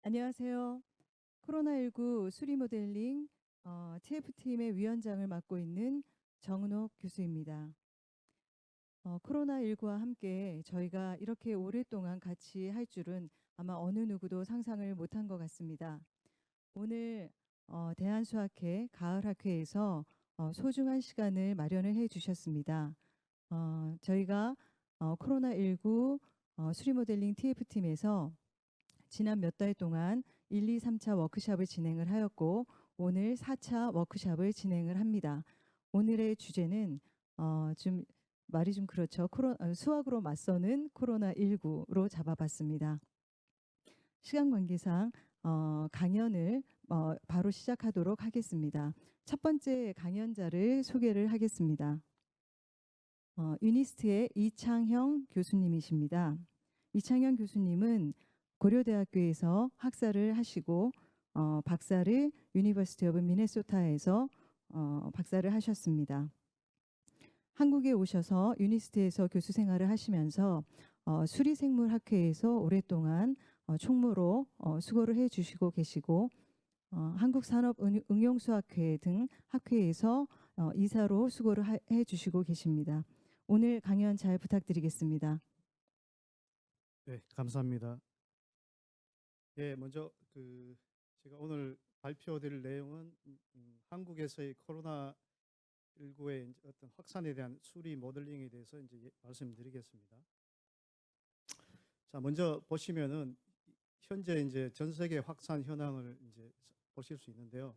안녕하세요. 코로나19 수리 모델링 TF팀의 위원장을 맡고 있는 정은옥 교수입니다. 코로나19와 함께 저희가 이렇게 오랫동안 같이 할 줄은 아마 어느 누구도 상상을 못한 것 같습니다. 오늘 대한수학회 가을학회에서 소중한 시간을 마련을 해 주셨습니다. 저희가 코로나19 수리 모델링 TF팀에서 지난 몇 달 동안 1, 2, 3차 워크숍을 진행을 하였고 오늘 4차 워크숍을 진행을 합니다. 오늘의 주제는 좀 말이 좀 그렇죠. 수학으로 맞서는 코로나19로 잡아봤습니다. 시간 관계상 강연을 바로 시작하도록 하겠습니다. 첫 번째 강연자를 소개를 하겠습니다. 유니스트의 이창형 교수님이십니다. 이창형 교수님은 고려대학교에서 학사를 하시고 박사를 유니버시티 오브 미네소타에서 박사를 하셨습니다. 한국에 오셔서 유니스트에서 교수 생활을 하시면서 수리생물학회에서 오랫동안 총무로 수고를 해주시고 계시고 한국산업응용수학회 등 학회에서 이사로 수고를 해주시고 계십니다. 오늘 강연 잘 부탁드리겠습니다. 네, 감사합니다. 예, 먼저 제가 오늘 발표드릴 내용은 한국에서의 코로나19의 어떤 확산에 대한 수리 모델링에 대해서 이제 말씀드리겠습니다. 자, 먼저 보시면은 현재 이제 전 세계 확산 현황을 이제 보실 수 있는데요.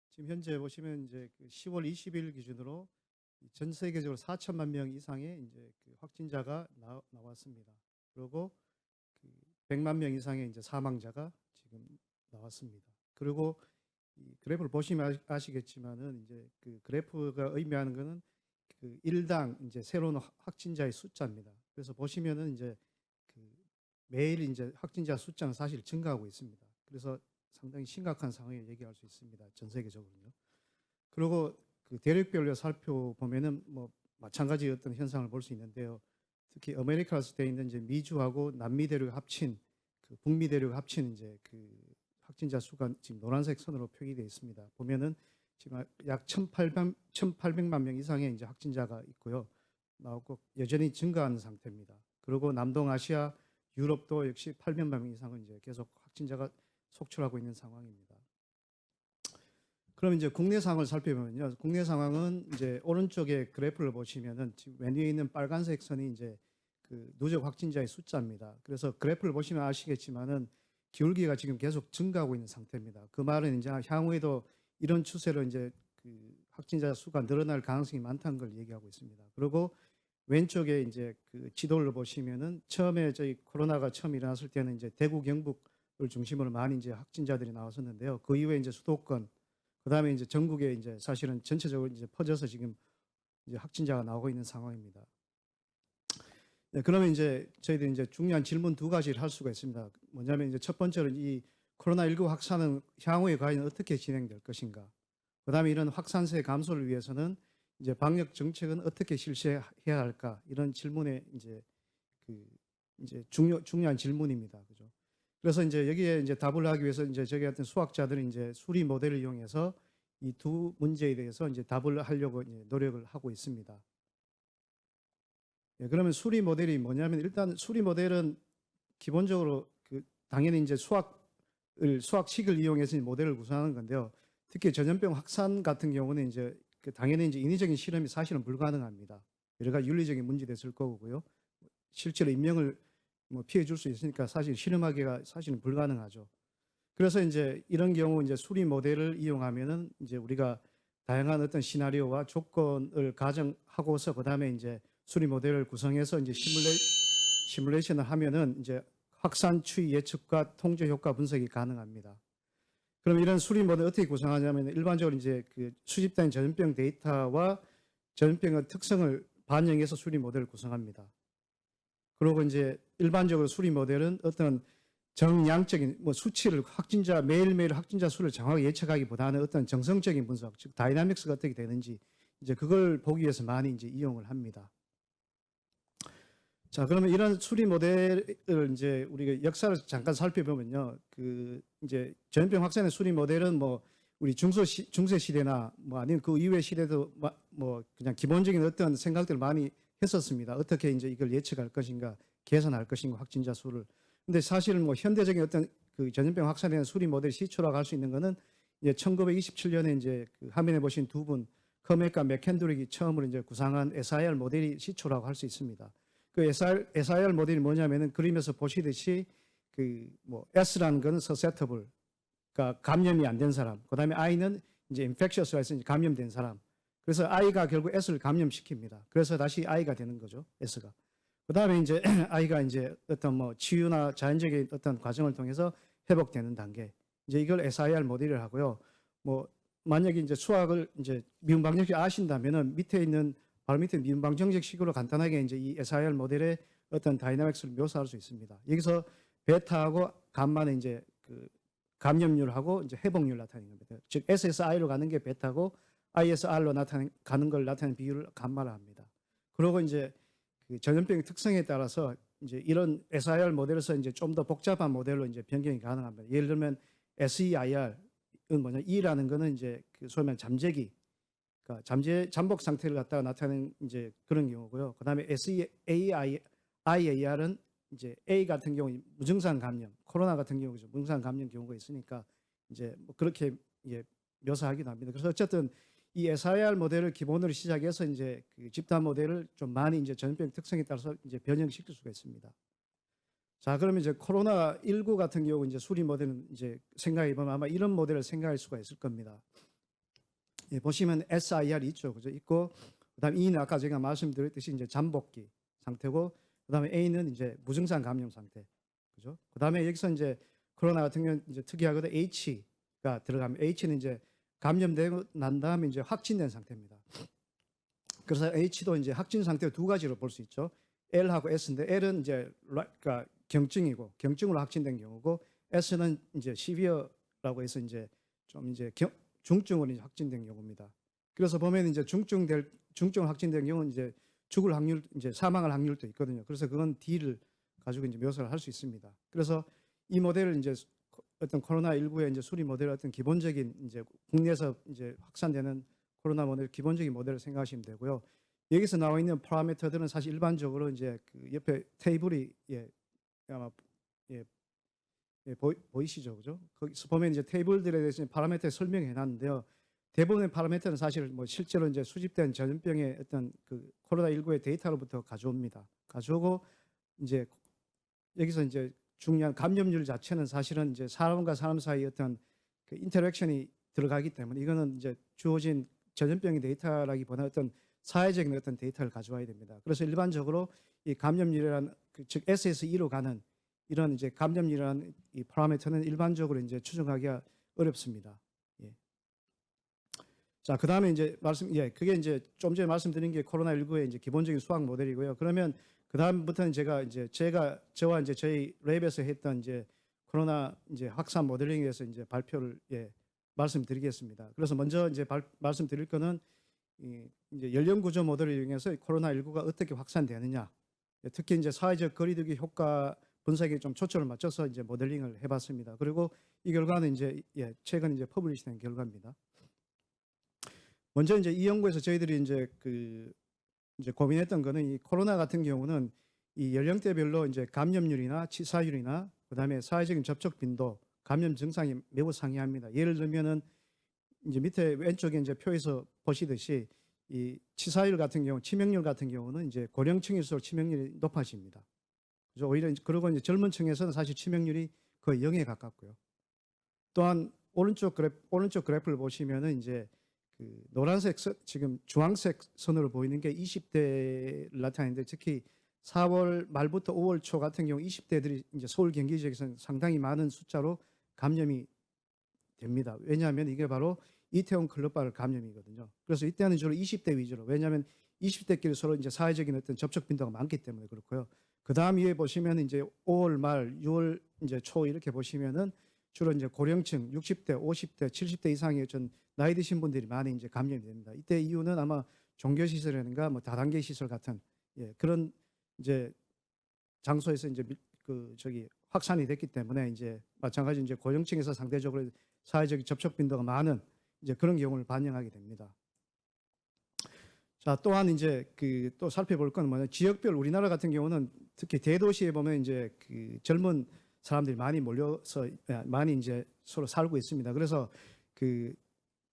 지금 현재 보시면 이제 10월 20일 기준으로 전 세계적으로 4천만 명 이상의 이제 확진자가 나왔습니다. 그리고 100만 명 이상의 이제 사망자가 지금 나왔습니다. 그리고 이 그래프를 보시면 아시겠지만은 이제 그 그래프가 의미하는 것은 그 일당 이제 새로운 확진자의 숫자입니다. 그래서 보시면은 이제 매일 이제 확진자 숫자는 사실 증가하고 있습니다. 그래서 상당히 심각한 상황을 얘기할 수 있습니다. 전 세계적으로요. 그리고 대륙별로 살펴보면은 뭐 마찬가지 어떤 현상을 볼 수 있는데요. 특히 아메리카에서 되어 있는 이제 미주하고 남미 대륙 합친 북미 대륙 합친 이제 확진자 수가 지금 노란색 선으로 표기되어 있습니다. 보면은 지금 약 1,800만 명 이상의 이제 확진자가 있고요. 나오고 여전히 증가하는 상태입니다. 그리고 남동아시아, 유럽도 역시 800만 명 이상은 이제 계속 확진자가 속출하고 있는 상황입니다. 그럼 이제 국내 상황을 살펴보면요. 국내 상황은 이제 오른쪽에 그래프를 보시면은 지금 맨 위에 있는 빨간색 선이 이제 누적 확진자의 숫자입니다. 그래서 그래프를 보시면 아시겠지만은 기울기가 지금 계속 증가하고 있는 상태입니다. 그 말은 이제 향후에도 이런 추세로 이제 확진자 수가 늘어날 가능성이 많다는 걸 얘기하고 있습니다. 그리고 왼쪽에 이제 지도를 보시면은 처음에 저희 코로나가 처음 일어났을 때는 이제 대구 경북을 중심으로 많이 이제 확진자들이 나왔었는데요. 그 이후에 이제 수도권, 그다음에 이제 전국에 이제 사실은 전체적으로 이제 퍼져서 지금 이제 확진자가 나오고 있는 상황입니다. 네, 그러면 이제 저희들이 이제 중요한 질문 두 가지를 할 수가 있습니다. 뭐냐면 이제 첫 번째로 이 코로나19 확산은 향후에 과연 어떻게 진행될 것인가. 그다음에 이런 확산세 감소를 위해서는 이제 방역 정책은 어떻게 실시해야 할까. 이런 질문에 이제 이제 중요한 질문입니다. 그죠? 그래서 이제 여기에 이제 답을 하기 위해서 이제 저희 같은 수학자들이 이제 수리 모델을 이용해서 이 두 문제에 대해서 이제 답을 하려고 이제 노력을 하고 있습니다. 예, 그러면 수리 모델이 뭐냐면 일단 수리 모델은 기본적으로 당연히 이제 수학식을 이용해서 모델을 구성하는 건데요. 특히 전염병 확산 같은 경우는 이제 당연히 이제 인위적인 실험이 사실은 불가능합니다. 여러 가지 윤리적인 문제도 있을 거고요. 실제로 인명을 뭐 피해 줄 수 있으니까 사실 실험하기가 사실은 불가능하죠. 그래서 이제 이런 경우 이제 수리 모델을 이용하면은 이제 우리가 다양한 어떤 시나리오와 조건을 가정하고서 그다음에 이제 수리 모델을 구성해서 이제 시뮬레이션을 하면은 이제 확산 추이 예측과 통제 효과 분석이 가능합니다. 그럼 이런 수리 모델 어떻게 구성하냐면 일반적으로 이제 수집된 전염병 데이터와 전염병의 특성을 반영해서 수리 모델을 구성합니다. 그리고 이제 일반적으로 수리 모델은 어떤 정량적인 뭐 수치를 매일매일 확진자 수를 정확하게 예측하기보다는 어떤 정성적인 분석, 즉 다이나믹스가 어떻게 되는지 이제 그걸 보기 위해서 많이 이제 이용을 합니다. 자, 그러면 이런 수리 모델을 이제 우리가 역사를 잠깐 살펴보면요. 그 이제 전염병 확산의 수리 모델은 뭐 우리 중세 시대나 뭐 아니면 그 이후의 시대도 뭐 그냥 기본적인 어떤 생각들을 많이 했었습니다. 어떻게 이제 이걸 예측할 것인가, 계산할 것인가, 확진자 수를. 근데 사실은 뭐 현대적인 어떤 그 전염병 확산에 대한 수리 모델 시초라고 할 수 있는 거는 이제 1927년에 이제 그 화면에 보신 두 분 커맥과 맥켄드릭이 처음으로 이제 구상한 SIR 모델이 시초라고 할 수 있습니다. 그 SIR 모델이 뭐냐면은 그림에서 보시듯이 그 뭐 S라는 거는 susceptible, 그러니까 감염이 안 된 사람. 그다음에 I는 이제 infectious라 해서 이제 감염된 사람. 그래서 I가 결국 S를 감염시킵니다. 그래서 다시 I가 되는 거죠. S가. 그다음에 이제 I가 이제 어떤 뭐 치유나 자연적인 어떤 과정을 통해서 회복되는 단계. 이제 이걸 SIR 모델을 하고요. 뭐 만약에 이제 수학을 이제 미분 방정식 아신다면은 밑에 있는 바로 밑에 미분 방정식식으로 간단하게 이제 이 SIR 모델의 어떤 다이나믹스를 묘사할 수 있습니다. 여기서 베타하고 감마는 이제 그 감염률하고 이제 회복률 나타내는 겁니다. 즉 SSI로 가는 게 베타고 ISR로 가는 걸 나타내는 비율을 감마라 합니다. 그리고 이제 그 전염병의 특성에 따라서 이제 이런 SIR 모델에서 이제 좀 더 복잡한 모델로 이제 변경이 가능합니다. 예를 들면 SEIR은 뭐냐, E라는 거는 이제 그 소위 말하는 잠재기, 그러니까 잠복 상태를 갖다가 나타내는 이제 그런 경우고요. 그다음에 SEIAR은 이제 A 같은 경우 무증상 감염, 코로나 같은 경우죠. 무증상 감염 경우가 있으니까 이제 뭐 그렇게 예, 묘사하기도 합니다. 그래서 어쨌든 이 SIR 모델을 기본으로 시작해서 이제 그 집단 모델을 좀 많이 이제 전염병 특성에 따라서 이제 변형시킬 수가 있습니다. 자, 그러면 이제 코로나19 같은 경우 이제 수리 모델은 이제 생각해 보면 아마 이런 모델을 생각할 수가 있을 겁니다. 예, 보시면 SIR 있죠, 그죠? 있고, 그다음에 E는 아까 제가 말씀드렸듯이 이제 잠복기 상태고, 그다음에 A는 이제 무증상 감염 상태, 그죠? 그다음에 여기서 이제 코로나 같은 경우는 이제 특이하거든 H가 들어가면 H는 이제 감염되고 난 다음에 이제 확진된 상태입니다. 그래서 H도 이제 확진 상태 두 가지로 볼 수 있죠. L하고 S인데 L은 이제 그러니까 경증이고 경증으로 확진된 경우고 S는 이제 시비어라고 해서 이제 좀 이제 중증으로 이제 확진된 경우입니다. 그래서 보면 이제 중증 확진된 경우는 이제 죽을 확률, 이제 사망할 확률도 있거든요. 그래서 그건 D를 가지고 이제 묘사를 할 수 있습니다. 그래서 이 모델을 이제 어떤 코로나19의 이제 수리 모델 어떤 기본적인 이제 국내에서 이제 확산되는 코로나 모델 기본적인 모델을 생각하시면 되고요. 여기서 나와 있는 파라미터들은 사실 일반적으로 이제 그 옆에 테이블이 아마 보이시죠, 그죠? 거기서 보면 이제 테이블들에 대해서 파라미터 설명해 놨는데요. 대부분의 파라미터는 사실 뭐 실제로 이제 수집된 전염병의 어떤 그 코로나19의 데이터로부터 가져옵니다. 가져오고 이제 여기서 이제 중요한 감염률 자체는 사실은 이제 사람과 사람 사이 어떤 그 인터랙션이 들어가기 때문에 이거는 이제 주어진 전염병의 데이터라기보다 어떤 사회적인 어떤 데이터를 가져와야 됩니다. 그래서 일반적으로 이 감염률이라는 즉 SSE로 가는 이런 이제 감염률이라는 이 파라미터는 일반적으로 이제 추정하기가 어렵습니다. 예. 자, 그다음에 이제 그게 이제 좀 전에 말씀드린 게 코로나19의 이제 기본적인 수학 모델이고요. 그러면 그다음부터는 제가 저와 이제 저희 랩에서 했던 이제 코로나 이제 확산 모델링에 대해서 이제 발표를 말씀드리겠습니다. 그래서 먼저 이제 말씀드릴 거는 이제 연령 구조 모델을 이용해서 코로나19가 어떻게 확산되느냐, 특히 이제 사회적 거리두기 효과 분석에 좀 초점을 맞춰서 이제 모델링을 해봤습니다. 그리고 이 결과는 이제 최근 이제 퍼블리시된 결과입니다. 먼저 이제 이 연구에서 저희들이 이제 이제 고민했던 거는 이 코로나 같은 경우는 이 연령대별로 이제 감염률이나 치사율이나 그다음에 사회적인 접촉 빈도, 감염 증상이 매우 상이합니다. 예를 들면은 이제 밑에 왼쪽에 이제 표에서 보시듯이 이 치사율 같은 경우, 치명률 같은 경우는 이제 고령층일수록 치명률이 높아집니다. 그래서 오히려 그리고 이제 젊은 층에서는 사실 치명률이 거의 0에 가깝고요. 또한 오른쪽 그래프를 보시면은 이제 그 노란색 지금 주황색 선으로 보이는 게 20대를 나타내는데 특히 4월 말부터 5월 초 같은 경우 20대들이 이제 서울 경기 지역에서는 상당히 많은 숫자로 감염이 됩니다. 왜냐하면 이게 바로 이태원 클럽발 감염이거든요. 그래서 이때는 주로 20대 위주로, 왜냐하면 20대끼리 서로 이제 사회적인 어떤 접촉 빈도가 많기 때문에 그렇고요. 그 다음 위에 보시면 이제 5월 말, 6월 이제 초 이렇게 보시면은 주로 이제 고령층 60대, 50대, 70대 이상의 전 나이 드신 분들이 많이 이제 감염이 됩니다. 이때 이유는 아마 종교시설이라든가 뭐 다단계 시설 같은 그런 이제 장소에서 이제 확산이 됐기 때문에 이제 마찬가지 이제 고령층에서 상대적으로 사회적 접촉 빈도가 많은 이제 그런 경우를 반영하게 됩니다. 자, 또한 이제 또 살펴볼 건 뭐냐, 지역별 우리나라 같은 경우는 특히 대도시에 보면 이제 젊은 사람들이 많이 몰려서 많이 이제 서로 살고 있습니다. 그래서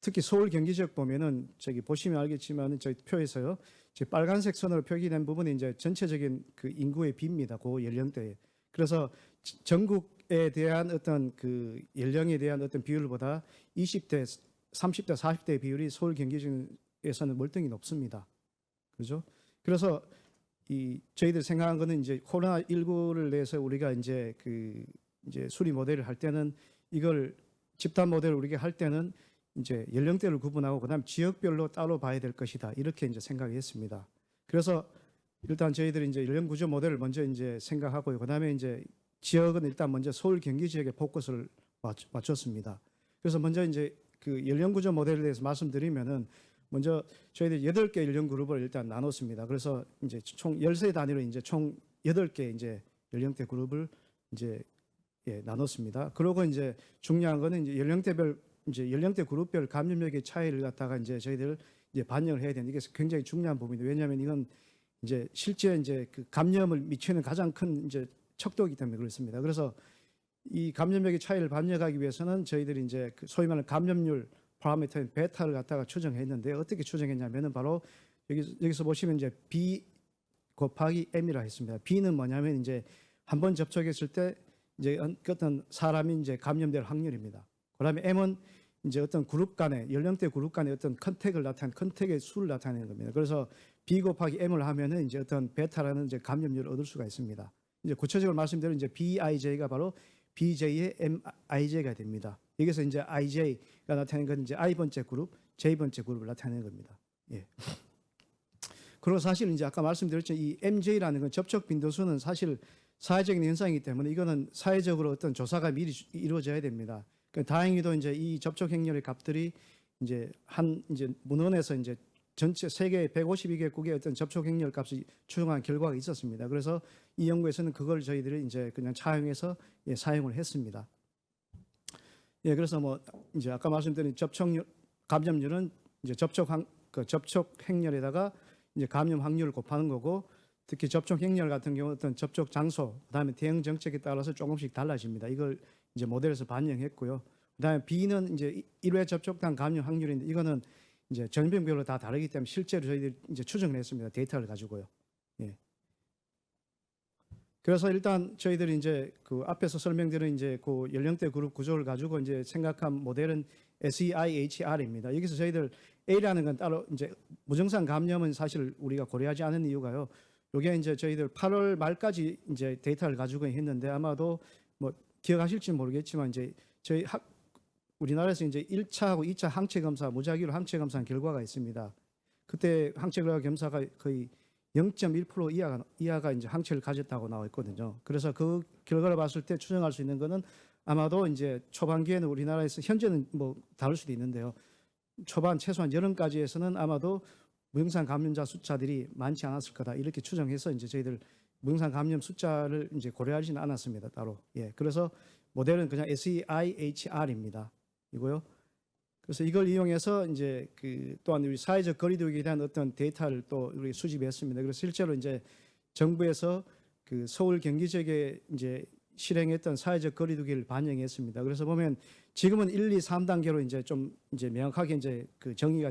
특히 서울 경기 지역 보면은 저기 보시면 알겠지만 저희 표에서요, 빨간색 선으로 표기된 부분이 이제 전체적인 인구의 비입니다. 그 연령대에. 그래서 전국에 대한 어떤 연령에 대한 어떤 비율보다 20대, 30대, 40대 비율이 서울 경기 지역에서는 월등히 높습니다. 그렇죠? 그래서 저희들 생각한 거는 이제 코로나 19를 내서 우리가 이제 이제 수리 모델을 할 때는 이걸 집단 모델을 우리가 할 때는 이제 연령대를 구분하고 그다음 지역별로 따로 봐야 될 것이다. 이렇게 이제 생각했습니다. 그래서 일단 저희들이 이제 연령 구조 모델을 먼저 이제 생각하고요. 그다음에 이제 지역은 일단 먼저 서울 경기 지역에 포커스를 맞췄습니다. 그래서 먼저 이제 연령 구조 모델에 대해서 말씀드리면은 먼저 저희들이 8개 연령 그룹을 일단 나눴습니다. 그래서 이제 총 13 단위로 이제 총 8개 이제 연령대 그룹을 이제 나눴습니다. 그러고 이제 중요한 거는 이제 연령대 그룹별 감염력의 차이를 갖다가 이제 저희들 이제 반영을 해야 되는, 이게 굉장히 중요한 부분입니다. 왜냐하면 이건 이제 실제 이제 감염을 미치는 가장 큰 이제 척도이기 때문에 그렇습니다. 그래서 이 감염력의 차이를 반영하기 위해서는 저희들이 이제 소위 말하는 감염률 파라미터인 베타를 갖다가 추정했는데, 어떻게 추정했냐면은 바로 여기서 보시면 이제 B 곱하기 M이라 했습니다. B는 뭐냐면 이제 한번 접촉했을 때 이제 어떤 사람이 이제 감염될 확률입니다. 그다음에 M은 이제 어떤 그룹 간의 연령대 그룹 간의 어떤 컨택의 수를 나타내는 겁니다. 그래서 B 곱하기 M을 하면은 이제 어떤 베타라는 이제 감염률을 얻을 수가 있습니다. 이제 구체적으로 말씀드리면 이제 BIJ가 바로 BJ의 MIJ가 됩니다. 여기서 이제 IJ가 나타내는 건 이제 I번째 그룹, J번째 그룹을 나타내는 겁니다. 예. 그리고 사실 이제 아까 말씀드렸죠, 이 MJ라는 건 접촉 빈도수는 사실 사회적인 현상이기 때문에 이거는 사회적으로 어떤 조사가 미리 이루어져야 됩니다. 다행히도 이제 이 접촉 행렬의 값들이 이제 이제 문헌에서 이제 전체 세계 152개국의 어떤 접촉 행렬 값을 추정한 결과가 있었습니다. 그래서 이 연구에서는 그걸 저희들이 이제 그냥 차용해서 사용을 했습니다. 예, 그래서 뭐 이제 아까 말씀드린 감염률은 이제 접촉 행렬에다가 이제 감염 확률을 곱하는 거고, 특히 접촉 행렬 같은 경우 어떤 접촉 장소, 그다음에 대응 정책에 따라서 조금씩 달라집니다. 이걸 이제 모델에서 반영했고요. 그다음에 B는 이제 1회 접촉당 감염 확률인데, 이거는 이제 전병별로 다 다르기 때문에 실제로 저희들이 이제 추정을 했습니다. 데이터를 가지고요. 예. 그래서 일단 저희들이 이제 앞에서 설명드린 이제 연령대 그룹 구조를 가지고 이제 생각한 모델은 SEIHR입니다. 여기서 저희들 A라는 건 따로 이제 무증상 감염은 사실 우리가 고려하지 않은 이유가요. 요게 이제 저희들 8월 말까지 이제 데이터를 가지고 했는데, 아마도 뭐 기억하실지 모르겠지만 이제 우리나라에서 이제 1차하고 2차 항체 검사, 무작위로 항체 검사한 결과가 있습니다. 그때 항체 검사가 거의 0.1% 이하가 이제 항체를 가졌다고 나와 있거든요. 그래서 그 결과를 봤을 때 추정할 수 있는 거는 아마도 이제 초반기에는 우리나라에서, 현재는 뭐 다를 수도 있는데요, 초반 최소한 여름까지에서는 아마도 무증상 감염자 숫자들이 많지 않았을 거다, 이렇게 추정해서 이제 저희들 무증상 감염 숫자를 이제 고려하지는 않았습니다, 따로. 예, 그래서 모델은 그냥 SEIHR입니다. 이고요. 그래서 이걸 이용해서 이제 또한 우리 사회적 거리두기에 대한 어떤 데이터를 또 우리 수집했습니다. 그래서 실제로 이제 정부에서 서울 경기 지역에 이제 실행했던 사회적 거리두기를 반영했습니다. 그래서 보면 지금은 1, 2, 3단계로 이제 좀 이제 명확하게 이제 정의가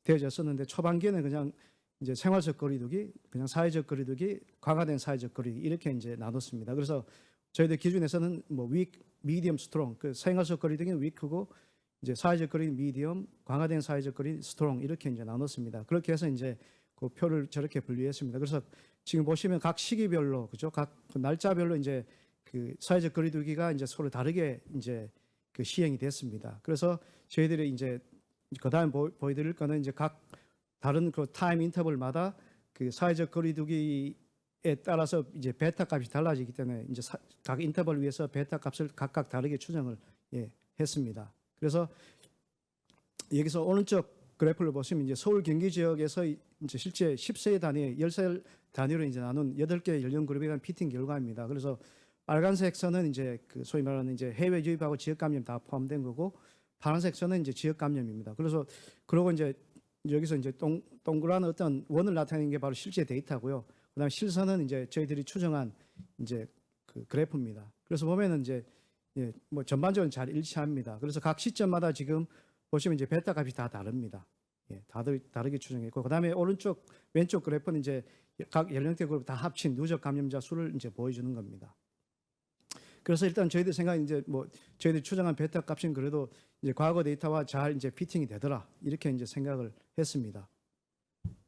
되어졌었는데, 초반기에는 그냥 이제 생활적 거리두기, 그냥 사회적 거리두기, 강화된 사회적 거리두기, 이렇게 이제 나눴습니다. 그래서 저희들 기준에서는 뭐 weak, medium, strong, 생활적 거리두기는 weak고 이제 사회적 거리 미디엄, 강화된 사회적 거리 스트롱, 이렇게 이제 나눴습니다. 그렇게 해서 이제 그 표를 저렇게 분류했습니다. 그래서 지금 보시면 각 시기별로, 그죠? 각 날짜별로 이제 사회적 거리두기가 이제 서로 다르게 이제 시행이 됐습니다. 그래서 저희들이 이제 그다음 보여드릴 거는 이제 각 다른 타임 인터벌마다 사회적 거리두기에 따라서 이제 베타 값이 달라지기 때문에 이제 각 인터벌 위해서 베타 값을 각각 다르게 추정을 했습니다. 그래서 여기서 오른쪽 그래프를 보시면 이제 서울 경기 지역에서 이제 실제 10세 단위, 10살 단위로 이제 나눈 8개 연령 그룹에 대한 피팅 결과입니다. 그래서 빨간색 선은 이제 그 소위 말하는 이제 해외 유입하고 지역 감염 다 포함된 거고, 파란색 선은 이제 지역 감염입니다. 그래서 그러고 이제 여기서 이제 동그란 어떤 원을 나타내는 게 바로 실제 데이터고요. 그다음에 실선은 이제 저희들이 추정한 이제 그 그래프입니다. 그래서 보면은 이제 뭐 전반적으로 잘 일치합니다. 그래서 각 시점마다 지금 보시면 이제 베타 값이 다 다릅니다. 다르게 추정했고, 그다음에 오른쪽 왼쪽 그래프는 이제 각 연령대 그룹 다 합친 누적 감염자 수를 이제 보여주는 겁니다. 그래서 일단 저희들 생각은 이제 뭐 저희들 추정한 베타 값은 그래도 이제 과거 데이터와 잘 이제 피팅이 되더라, 이렇게 이제 생각을 했습니다.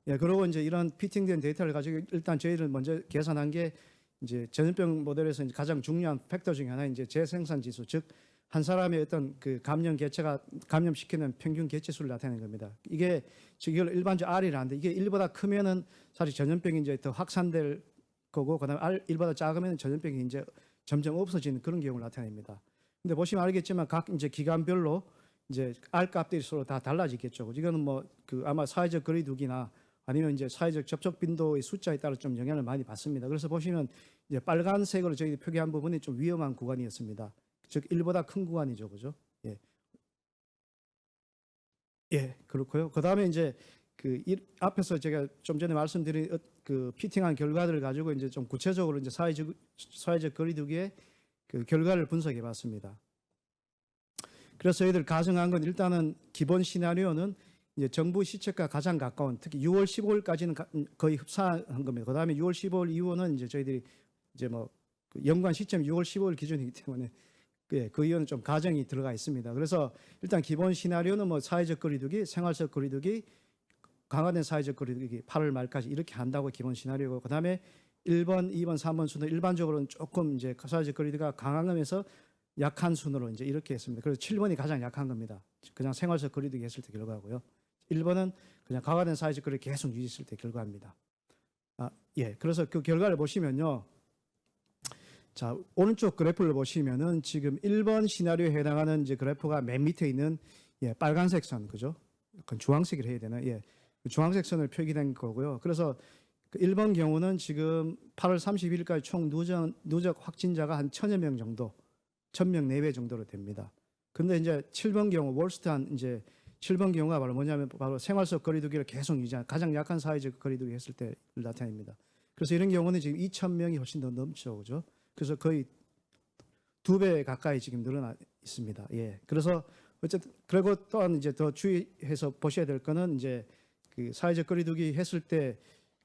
그리고 이제 이런 피팅된 데이터를 가지고 일단 저희를 먼저 계산한 게 이제 전염병 모델에서 이제 가장 중요한 팩터 중에 하나 이제 재생산 지수, 즉 한 사람의 어떤 그 감염 개체가 감염시키는 평균 개체 수를 나타내는 겁니다. 이게 즉 이걸 일반적으로 R이라는데, 이게 1보다 크면은 사실 전염병이 이제 더 확산될 거고, 그다음에 1보다 작으면 전염병이 이제 점점 없어지는 그런 경우를 나타냅니다. 근데 보시면 알겠지만 각 이제 기간별로 이제 R 값들이 서로 다 달라지겠죠. 이거는 뭐 그 아마 사회적 거리두기나 아니면 이제 사회적 접촉 빈도의 숫자에 따라 좀 영향을 많이 받습니다. 그래서 보시면 이제 빨간색으로 저희 표기한 부분이 좀 위험한 구간이었습니다. 즉 1보다 큰 구간이죠, 그죠? 그렇고요. 그 다음에 이제 그 앞에서 제가 좀 전에 말씀드린 그 피팅한 결과들을 가지고 이제 좀 구체적으로 이제 사회적 거리두기의 그 결과를 분석해봤습니다. 그래서 저희들 가정한 건 일단은 기본 시나리오는 이제 정부 시책과 가장 가까운, 특히 6월 15일까지는 거의 흡사한 겁니다. 그 다음에 6월 15일 이후는 이제 저희들이 이제 뭐 그 연관 시점이 6월 15일 기준이기 때문에 그 이유는 좀 가정이 들어가 있습니다. 그래서 일단 기본 시나리오는 뭐 사회적 거리두기, 생활적 거리두기, 강화된 사회적 거리두기 8월 말까지 이렇게 한다고 기본 시나리오고, 그다음에 1번, 2번, 3번 순으로 일반적으로는 조금 이제 사회적 거리두기가 강한 거면서 약한 순으로 이제 이렇게 했습니다. 그래서 7번이 가장 약한 겁니다. 그냥 생활적 거리두기 했을 때 결과고요. 1번은 그냥 강화된 사회적 거리두기 계속 유지했을 때 결과입니다. 그래서 그 결과를 보시면요. 자, 오른쪽 그래프를 보시면은 지금 1번 시나리오에 해당하는 이제 그래프가 맨 밑에 있는 빨간색 선, 그죠? 약간 주황색을 해야 되나? 주황색 선을 표기된 거고요. 그래서 그 1번 경우는 지금 8월 30일까지 총 누적 확진자가 한 1,000여 명 정도, 1,000명 내외 정도로 됩니다. 근데 이제 7번 경우, 월스트한 이제 7번 경우가 바로 뭐냐면 바로 생활적 거리두기를 계속 유지한 가장 약한 사회적 거리두기 했을 때를 나타냅니다. 그래서 이런 경우는 지금 2,000명이 훨씬 더 넘죠, 그죠? 그래서 거의 2배 가까이 지금 늘어나 있습니다. 그래서 어쨌든 그리고 또한 이제 더 주의해서 보셔야 될 거는 이제 그 사회적 거리두기 했을 때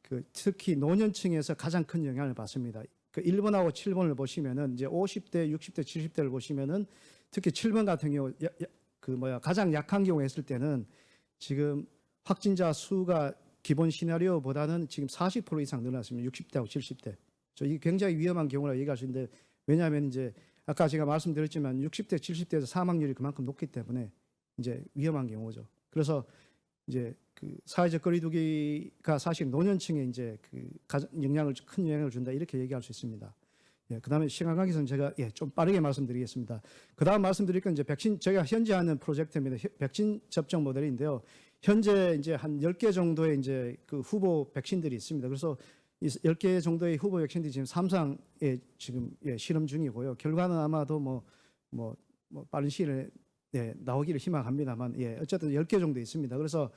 그 특히 노년층에서 가장 큰 영향을 받습니다. 그 1번하고 7번을 보시면은 이제 50대, 60대, 70대를 보시면은 특히 7번 같은 경우 가장 약한 경우 했을 때는 지금 확진자 수가 기본 시나리오보다는 지금 40% 이상 늘어났습니다. 60대하고 70대. 이게 굉장히 위험한 경우라고 얘기할 수 있는데, 왜냐하면 이제 아까 제가 말씀드렸지만 60대, 70대에서 사망률이 그만큼 높기 때문에 이제 위험한 경우죠. 그래서 이제 그 사회적 거리두기가 사실 노년층에 이제 그 큰 영향을 준다, 이렇게 얘기할 수 있습니다. 그다음에 시간 관계상 제가 좀 빠르게 말씀드리겠습니다. 그다음 말씀드릴 건 이제 백신, 제가 현재 하는 프로젝트입니다. 백신 접종 모델인데요. 현재 이제 한 10개 정도의 이제 그 후보 백신들이 있습니다. 그래서 이 10개 정도의 후보 백신들이 지금 3상에 지금 실험 중이고요. 결과는 아마도 뭐 빠른 시일에 나오기를 희망합니다만, 어쨌든 10개 정도 있습니다. 그래서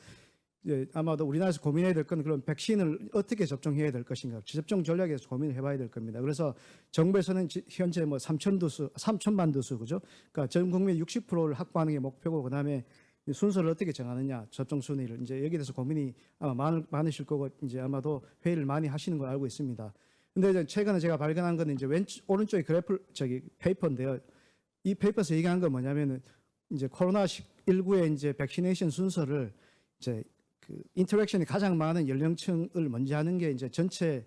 아마도 우리나라에서 고민해야 될 건 그런 백신을 어떻게 접종해야 될 것인가, 접종 전략에 대해서 고민을 해봐야 될 겁니다. 그래서 정부에서는 현재 뭐 3천만 도수, 그죠? 그러니까 전 국민 60%를 확보하는 게 목표고, 그다음에 순서를 어떻게 정하느냐, 접종 순위를 이제 여기에 대해서 고민이 아마 많으실 거고, 이제 아마도 회의를 많이 하시는 걸 알고 있습니다. 근데 이제 최근에 제가 발견한 건 이제 오른쪽에 페이퍼인데요. 이 페이퍼에서 얘기한 건 뭐냐면은 이제 코로나19의 이제 백시네이션 순서를 이제 그 인터랙션이 가장 많은 연령층을 먼저 하는 게 이제 전체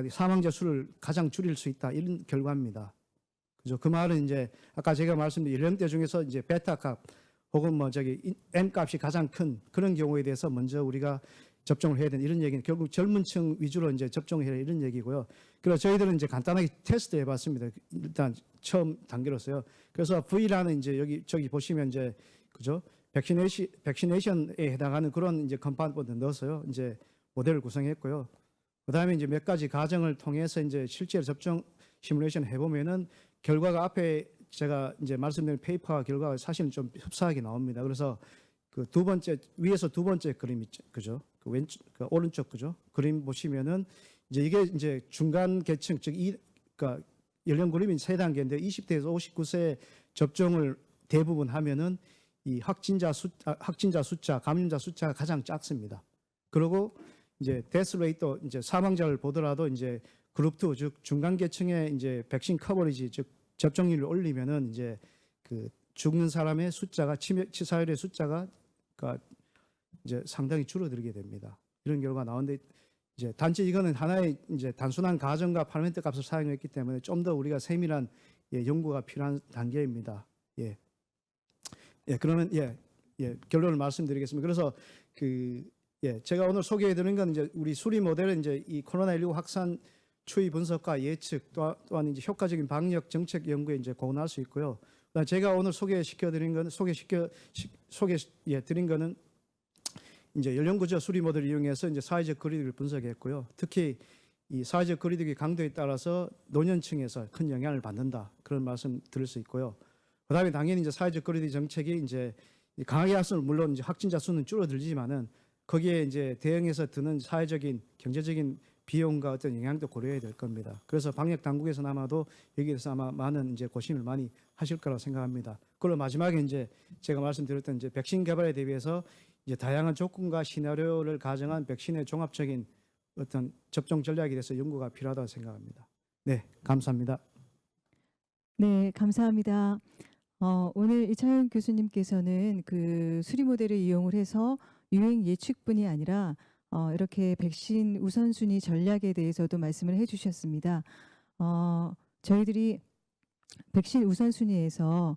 사망자 수를 가장 줄일 수 있다, 이런 결과입니다. 그죠? 그 말은 이제 아까 제가 말씀드린 연령대 중에서 이제 베타 값 혹은 M 값이 가장 큰 그런 경우에 대해서 먼저 우리가 접종을 해야 되는, 이런 얘기는 결국 젊은 층 위주로 이제 접종을 해야 이런 얘기고요. 그래서 저희들은 이제 간단하게 테스트 해봤습니다. 일단 처음 단계로서요. 그래서 V라는 이제 저기 보시면 이제 그죠? 백시네이션에 해당하는 그런 이제 컴파운드를 넣어서요. 이제 모델을 구성했고요. 그다음에 이제 몇 가지 가정을 통해서 이제 실제 접종 시뮬레이션 해보면은 결과가 앞에 제가 이제 말씀드린 페이퍼와 결과가 사실은 좀 흡사하게 나옵니다. 그래서 그 두 번째 위에서 두 번째 그림 있죠, 그죠? 그 왼쪽, 그 오른쪽 그죠? 그림 보시면은 이제 이게 이제 중간 계층 그러니까 연령 그룹이 세 단계인데 20대에서 59세 접종을 대부분 하면은 이 확진자 숫자, 감염자 숫자가 가장 작습니다. 그리고 이제 데스 레이트 이제 사망자를 보더라도 이제 그룹 2, 즉 중간 계층의 이제 백신 커버리지 즉 접종률을 올리면은 이제 그 죽는 사람의 숫자가 치사율의 숫자가 그러니까 이제 상당히 줄어들게 됩니다. 이런 결과가 나오는데 이제 단지 이거는 하나의 이제 단순한 가정과 파라미터 값을 사용했기 때문에 좀 더 우리가 세밀한 연구가 필요한 단계입니다. 예. 예, 그러면 결론을 말씀드리겠습니다. 그래서 제가 오늘 소개해드린 건 이제 우리 수리 모델은 이제 이 코로나19 확산 추이 분석과 예측 또한 이제 효과적인 방역 정책 연구에 이제 공헌할 수 있고요. 그다음에 제가 오늘 소개드린 거는 이제 연령구조 수리 모델을 이용해서 이제 사회적 거리두기를 분석했고요. 특히 이 사회적 거리두기 강도에 따라서 노년층에서 큰 영향을 받는다. 그런 말씀 드릴 수 있고요. 그다음에 당연히 이제 사회적 거리두기 정책이 이제 강하게 할수록 물론 이제 확진자 수는 줄어들지만은 거기에 이제 대응해서 드는 사회적인 경제적인 비용과 어떤 영향도 고려해야 될 겁니다. 그래서 방역 당국에서는 아마도 여기에 대해서 아마 많은 이제 고심을 많이 하실 거라고 생각합니다. 그리고 마지막에 이제 제가 말씀드렸던 이제 백신 개발에 대비해서 이제 다양한 조건과 시나리오를 가정한 백신의 종합적인 어떤 접종 전략에 대해서 연구가 필요하다고 생각합니다. 네, 감사합니다. 네, 감사합니다. 오늘 이차현 교수님께서는 그 수리 모델을 이용을 해서 유행 예측뿐이 아니라 이렇게 백신 우선순위 전략에 대해서도 말씀을 해주셨습니다. 저희들이 백신 우선순위에서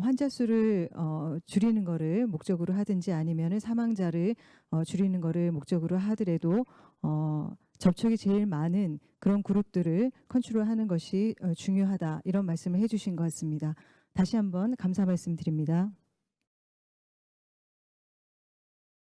환자 수를 줄이는 거를 목적으로 하든지 아니면 사망자를 줄이는 거를 목적으로 하더라도 접촉이 제일 많은 그런 그룹들을 컨트롤하는 것이 중요하다 이런 말씀을 해주신 것 같습니다. 다시 한번 감사 말씀드립니다.